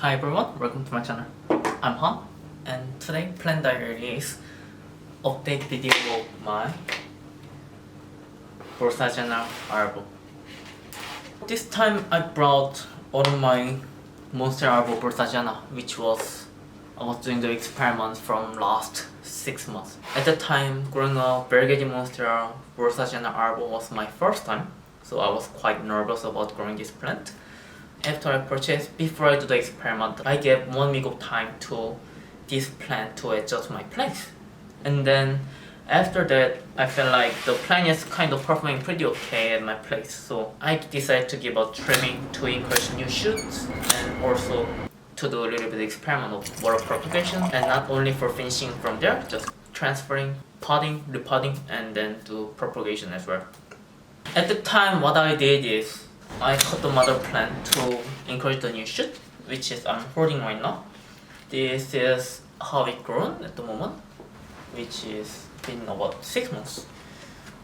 Hi everyone, welcome to my channel. I'm Han, and today Plan Diary is update video of my Monstera Albo. This time I brought all of my Monstera Albo Propagation, which I was doing the experiment from last 6 months. At the time, growing up, variegated Monstera Propagation Albo was my first time, so I was quite nervous about growing this plant. After I purchased, before I do the experiment, I gave 1 week of time to this plant to adjust my place. And then after that, I felt like the plant is kind of performing pretty okay at my place. So I decided to give a trimming to encourage new shoots and also to do a little bit of experiment of water propagation, and not only for finishing from there, just transferring, potting, repotting, and then do propagation as well. At the time, what I did is I cut the mother plant to encourage the new shoot, which is I'm holding right now. This is how it grown at the moment, which is been about 6 months.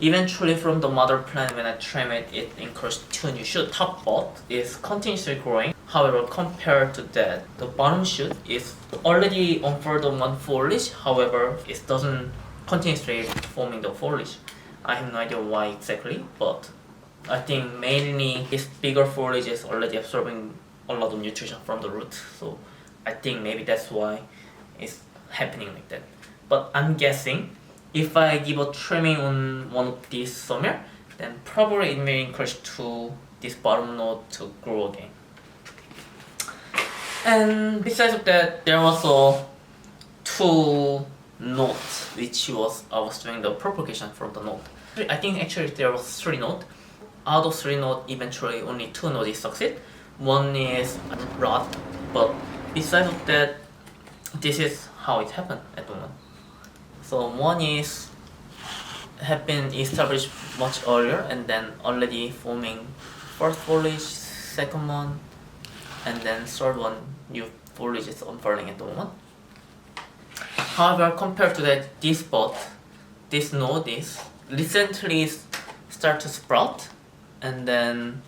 Eventually from the mother plant, when I trim it, it encouraged 2 new shoot. Top bud is continuously growing. However, compared to that, the bottom shoot is already unfurled 1 foliage. However, it doesn't continuously forming the foliage. I have no idea why exactly, but I think mainly this bigger foliage is already absorbing a lot of nutrition from the root, so I think maybe that's why it's happening like that. But I'm guessing if I give a trimming on one of these summer, then probably it may encourage to this bottom node to grow again. And besides of that, there was also 2 nodes which I was doing the propagation from the node. I think actually there was 3 nodes. Out of 3 nodes, eventually only 2 nodes succeed. One is rot, but besides of that, this is how it happened at the moment. So one is have been established much earlier and then already forming first foliage, second one, and then third one, new foliage is unfurling at the moment. However, compared to that, this node is recently start to sprout and then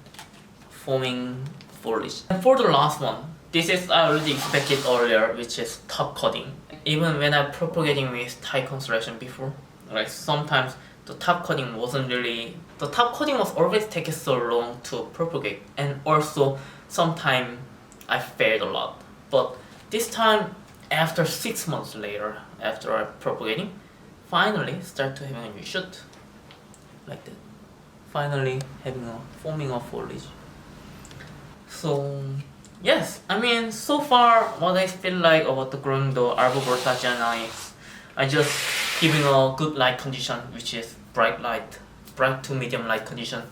forming foliage. And for the last one, this is I already expected earlier, which is top cutting. Even when I'm propagating with Thai constellation before, like sometimes the top cutting was always taking so long to propagate, and also sometimes I failed a lot. But this time, after 6 months later, after I propagating, finally start to having a new shoot like that. Finally forming a foliage. So yes, I mean, so far what I feel like about the growing the Albo Propagation is I just giving a good light condition, which is bright to medium light condition,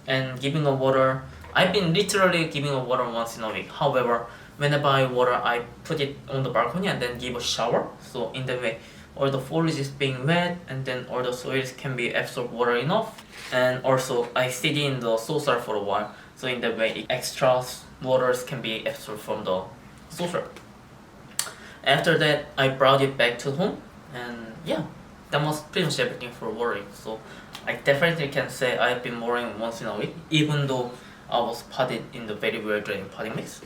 and giving a water. I've been literally giving a water once in a week. However, whenever I water, I put it on the balcony and then give a shower. So in that way, all the foliage is being wet, and then all the soils can be absorb water enough. And also I sit in the saucer for a while, so in that way extra waters can be absorbed from the saucer. After that, I brought it back to home, and yeah, that was pretty much everything for watering. So I definitely can say I've been watering once in a week, even though I was potted in the very well drained potting mix.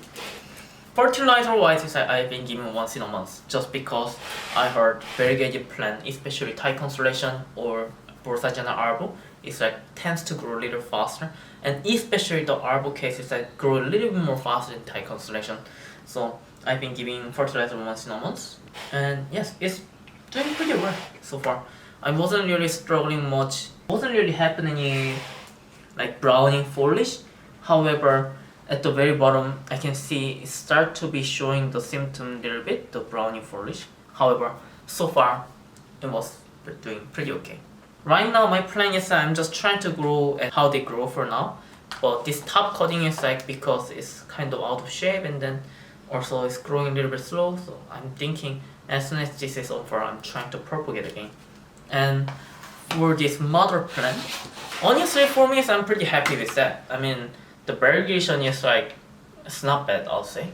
Fertilizer wise, I've been giving once in a month, just because I heard variegated plant, especially Thai constellation or Monstera Albo, is like tends to grow a little faster, and especially the Albo case is like grow a little bit more faster than Thai constellation. So I've been giving fertilizer once in a month, and yes, it's doing pretty well so far. I wasn't really struggling much, wasn't really happening like browning foliage. However, at the very bottom, I can see it start to be showing the symptom a little bit, the browning foliage. However, so far, it was doing pretty okay. Right now, my plan is I'm just trying to grow at how they grow for now. But this top cutting is like because it's kind of out of shape, and then also it's growing a little bit slow. So I'm thinking as soon as this is over, I'm trying to propagate again. And for this mother plant, honestly for me, I'm pretty happy with that. I mean, the variegation is like, it's not bad, I'll say.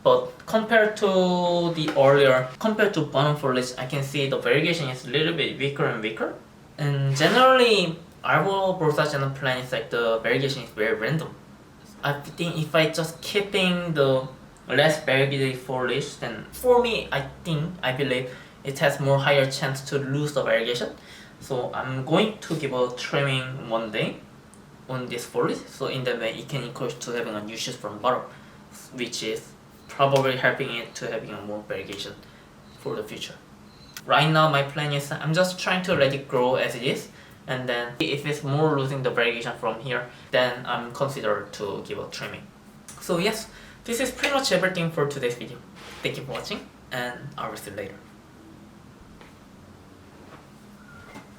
But compared to bottom foliage, I can see the variegation is a little bit weaker and weaker. And generally, Albo Propagation plan is like the variegation is very random. I think if I just keeping the less variegated foliage, then for me, I believe it has more higher chance to lose the variegation. So I'm going to give a trimming one day on this foliage, so in that way it can encourage to having a new shoot from bottom, which is probably helping it to having a more variegation for the future. Right now my plan is I'm just trying to let it grow as it is, and then if it's more losing the variegation from here, then I'm considered to give a trimming. So yes, this is pretty much everything for today's video. Thank you for watching, and I will see you later.